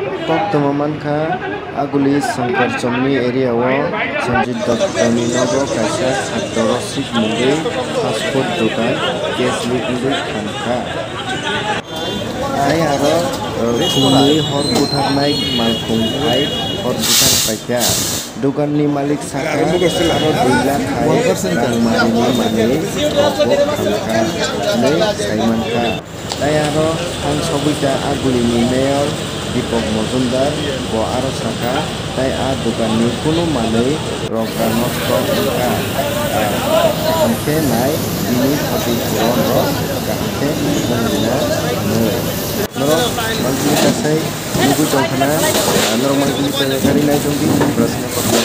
Toktomamanka aguli sangkar chomni area o Sanjit Dotni nogo kaisa sakdorosik mungui fast food dokan kesli ungui khamka. Ai aro khumui hor butarnai malkhung ai hor butar paika. Dokan ni malik saka aro 2 lakh hai marini mani rokok khamka nei saimanka. Tai aro hang sobita aguli ni mayor Dipok Mozumdar bo aro saka tai a dokan ni kuno manui rokka nosto ka kamke nai bini khati puron ro kamke mangina noi norok mangkili kasai nugu jongkhana norok mangkili kari nai jongdi prasna patna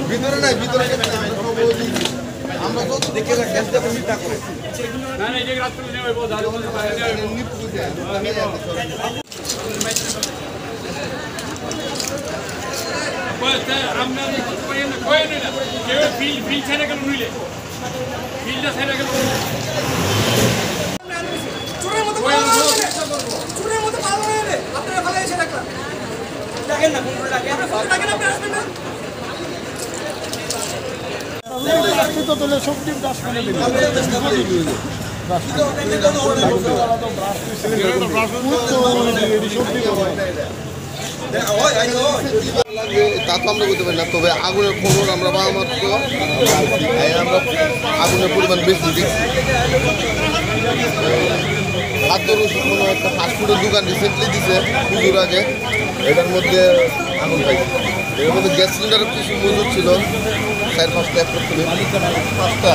ভিতরে নাই ভিতরে আমরা তো দেখে না gas দেব মিটা করে না না এই রাত নেই ওই দাঁড় করে এমনি পুজো আমরা কই না কেউ বিল ছেড়ে গেল নিলে বিলটা ছেড়ে গেল চুরের মতো পাগল হয়ে গেলে আপনারা ভালো এসে দেখলাম দেখেন না কোন ডাকে আমরা ফোন ডাকেন আপনি আসবেন না রাস্তা তো তোলে সব টিম 10 মিনিট দিন তা তো আমরা বলতে পারি না তবে আগুনের খবর আমরা পাওয়া মাত্র আমরা আগুনের পরিমাণ বেশি দেখছি খাদ্য রসুন কোনো একটা ফাস্টফুডের দোকান রিসেন্টলি দিছে পুজোর আগে এটার মধ্যে আগুন পাইছে এর মধ্যে গ্যাস সিলিন্ডার কিছু মজুদ ছিল 4-5টা এক করতে 5টা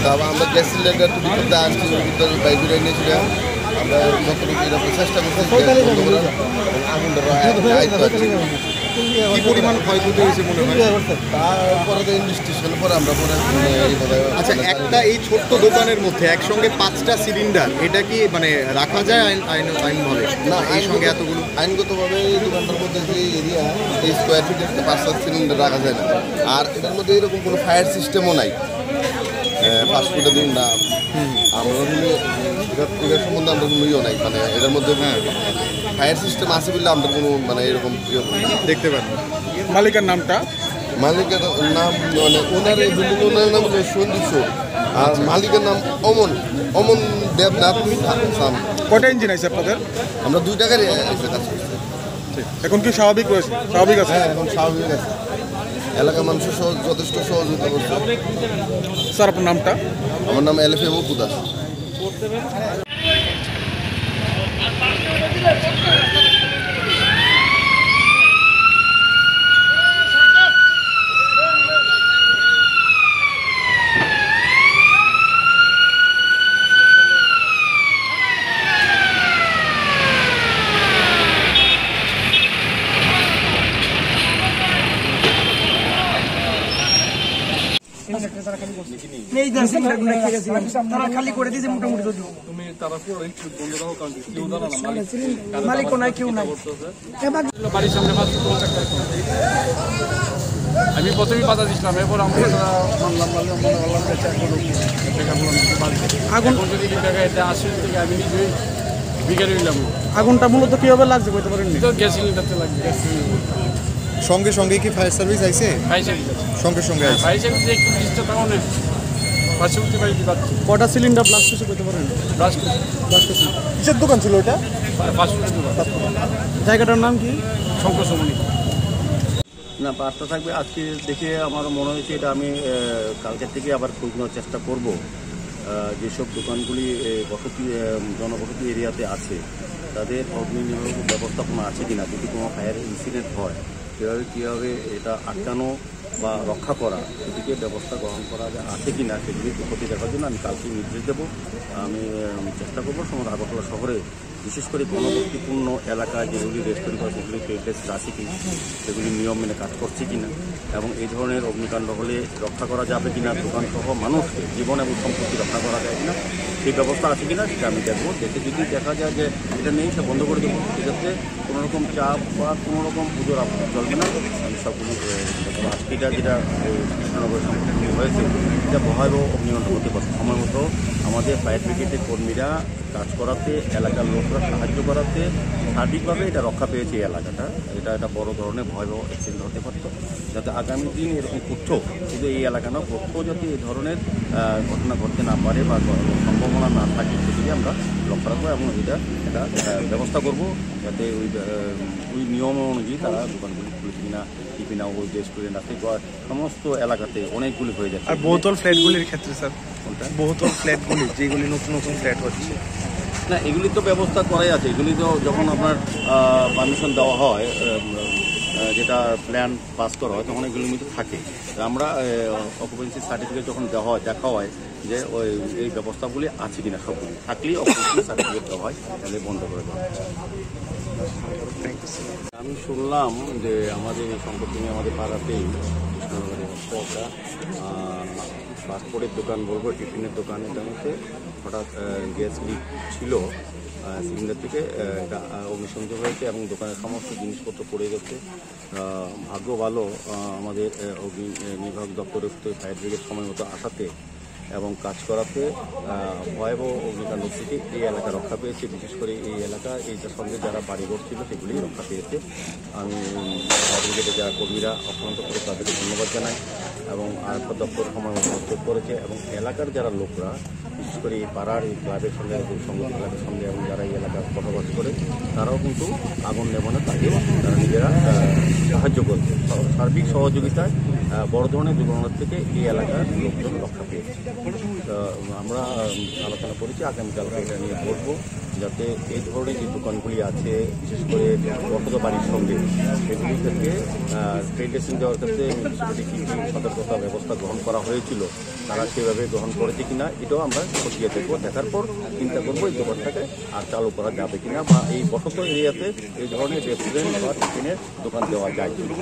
তারপর আমরা গ্যাস সিলিন্ডার তো ভিতরে আনছি ভিতরে বাইরে নিয়েছিলাম আমরা যতটুকু এরকম চেষ্টা করছি আগুনটা কি পরিমাণ ক্ষয়ক্ষতি হয়েছে মনে হয় তারপরে তো ইনভেস্টিগেশন পরে আমরা পরে আচ্ছা একটা এই ছোট্ট দোকানের মধ্যে একসঙ্গে 5টা সিলিন্ডার এটা কি মানে রাখা যায় আইনভাবে না এই সঙ্গে এতগুলো আইনগতভাবে এই দোকানটার মধ্যে যে এরিয়া এই স্কোয়ার ফিটের 5টা সিলিন্ডার রাখা যায় না আর এটার মধ্যে এরকম কোনো ফায়ার সিস্টেমও নাই ফাস্টফুডের দিন না আমরা এটার সম্বন্ধে আমরা কোনো ইয়ে নাই মানে এটার মধ্যে ফায়ার সিস্টেম আছে বললে আমরা কোনো মানে এরকম দেখতে পারি মালিকের নামটা মালিকের নাম মানে ওনার এই বিল্ডিং ওনার নাম হলো সন্দীপ শোক আর মালিকের নাম অমন দেবনাথ সাম কয়টা ইঞ্জিন আছে আপনাদের আমরা 2 টাকারই আছে কাজ করছি এখন কি স্বাভাবিক রয়েছে স্বাভাবিক আছে এখন স্বাভাবিক আছে এলাকার মানুষের যথেষ্ট সহযোগিতা করছে স্যার আপনার নামটা আমার নাম এলএফএম অপু দাস খালি করে দিয়েছে মোটামুটি মালিক নাই কেউ নাই বাড়ির সামনে আমি প্রথমেই বাধা দিচ্ছিলাম এরপর আমরা আগুন যদি আসে থেকে আমি নিজেই বিকেলে নিলাম আগুনটা মূলত কিভাবে লাগছে বলতে পারেননি গ্যাস সিলিন্ডারতে লাগবে সঙ্গে সঙ্গে কি ফায়ার সার্ভিস আইছে ফায়ার সার্ভিস সঙ্গে সঙ্গে ফায়ার সার্ভিস একটু ডিস্টার্ব তাও না পার্শ্ববর্তী বাড়িতে যাচ্ছি। কটা সিলিন্ডার ব্লাস্ট হয়েছে বলতে পারেন? ব্লাস্ট কিসের দোকান ছিল এটা? ফাস্টফুডের দোকান, জায়গাটার নাম কি? শঙ্কর সমনি। না, বার্তা থাকবে। আজকে দেখে আমার মনে হয়েছে এটা আমি কালকের থেকে আবার খোঁজ নেওয়ার চেষ্টা করব। যেসব দোকানগুলি জনবসতি এরিয়াতে আছে তাদের অগ্নি নির্বাহক ব্যবস্থাপনা আছে কিনা, যদি কোনো ফায়ার ইনসিডেন্ট হয় কীভাবে এটা আটকানো বা রক্ষা করা, সেদিকে ব্যবস্থা গ্রহণ করা আছে কিনা সেগুলি ক্ষতি দেখার জন্য আমি কালকে নির্দেশ দেবো। আমি চেষ্টা করবো সমগ্র আগরতলা শহরে বিশেষ করে ঘনবস্তিপূর্ণ এলাকায় যেগুলি রেস্টুরেন্ট হয় সেগুলি ট্রেডলেস আছে কি, সেগুলি নিয়ম মেনে কাজ করছে কিনা, এবং এই ধরনের অগ্নিকাণ্ড হলে রক্ষা করা যাবে কিনা, দোকানসহ মানুষকে জীবন এবং সম্পত্তি রক্ষা করা যায় কিনা, সেই ব্যবস্থা আছে কিনা সেটা আমি দেখবো। দেখে যদি দেখা যায় যে এটা নেই, সে বন্ধ করে দেবো। সেক্ষেত্রে কোনোরকম চাপ বা কোনোরকম পুজোর আপনার চলবে না। আমি সবগুলো আজকেটা যেটা কৃষ্ণনগরের সম্পর্কে হয়েছে এটা ভয়াবহ অগ্নিকাণ্ড হতে পারে। সময় মতো আমাদের ফায়ার ব্রিগেডের কর্মীরা কাজ করাতে, এলাকার লোকরা সাহায্য করাতে সার্বিকভাবে এটা রক্ষা পেয়েছে এই এলাকাটা। এটা একটা বড় ধরনের ভয়াবহ অ্যাক্সিডেন্ট হতে পারত, যাতে আগামী দিন এরকম কোথাও, শুধু এই এলাকা না, কোথাও যাতে এই ধরনের ঘটনা ঘটতে না পারে বা সম্ভাবনা না থাকে সেদিকে আমরা লক্ষ্য রাখবো এবং এটা একটা ব্যবস্থা করবো যাতে ওই নিয়ম অনুযায়ী তারা দোকানগুলি খুলে কিনা কি কিনা, ওই রেস্টুরেন্ট আছে সমস্ত এলাকাতে অনেকগুলি হয়ে যাচ্ছে। আর বহুতল ফ্ল্যাটগুলির ক্ষেত্রে স্যার, কোনটা বহুতল ফ্ল্যাটগুলি যেগুলি নতুন নতুন ফ্ল্যাট হচ্ছে, না এগুলি তো ব্যবস্থা করাই আছে। এগুলি তো যখন আপনার পারমিশন দেওয়া হয়, যেটা প্ল্যান পাস করা হয়, তখন এগুলির মধ্যে থাকে। আমরা অকুপেন্সি সার্টিফিকেট যখন দেওয়া হয়, দেখা হয় যে ওই এই ব্যবস্থাগুলি আছে কিনা, সবগুলি থাকলেই অকুপেন্সি সার্টিফিকেট দেওয়া হয়, তাহলে বন্ধ করে দেওয়া হয়। আমি শুনলাম যে আমাদের এই সম্পর্কে আমাদের পাড়াতেই একটা পাসপোর্টের দোকান বলবো, টিফিনের দোকান, এটার মধ্যে হঠাৎ গ্যাস লিক ছিল সিলিন্ডার থেকে, এটা অগ্নিসংযোগ হয়েছে এবং দোকানের সমস্ত জিনিসপত্র পড়ে গেছে। ভাগ্য ভালো আমাদের অগ্নি নির্বাহক দপ্তরের ফায়ার ব্রিগেড সময় মতো আসাতে এবং কাজ করাতে ভয়াবহ অগ্নিকাণ্ড থেকে এই এলাকা রক্ষা পেয়েছে। বিশেষ করে এই এলাকা, এইটার সঙ্গে যারা বাড়িঘর ছিল সেগুলি রক্ষা পেয়েছে। আমি ফায়ার ব্রিগেডের যারা কর্মীরা অক্লান্ত করে তাদেরকে ধন্যবাদ জানাই এবং আরক্ষা দপ্তর সময় মতো হস্তক্ষেপ করেছে এবং এলাকার যারা লোকরা, বিশেষ করে এই পাড়ার এই ক্লাবের সঙ্গে, সংগঠন ক্লাবের সঙ্গে এবং যারা এই এলাকার বসবাস করে তারাও কিন্তু আগুন নেভানো তাকে তারা নিজেরা সাহায্য করছে। সার্বিক সহযোগিতায় বড় ধরনের দুর্ঘটনার থেকে এই এলাকার লোকজন রক্ষা পেয়েছে। আমরা আলোচনা করেছি আগামীকালকে এটা নিয়ে বলবো, যাতে এই ধরনের যে দোকানগুলি আছে, বিশেষ করে বসত বাড়ির সঙ্গে, সেগুলির ক্ষেত্রে ট্রেড লেসিং দেওয়ার ক্ষেত্রে কী কী সতর্কতা ব্যবস্থা গ্রহণ করা হয়েছিল, তারা সেভাবে গ্রহণ করেছে কিনা এটাও আমরা খতিয়ে দেখবো। দেখার পর চিন্তা করবো এই দোকানটাকে আর চালু করা যাবে কিনা, বা এই বসত এরিয়াতে এই ধরনের রেস্টুরেন্ট বা টিফিনের দোকান দেওয়া যায় কিনা।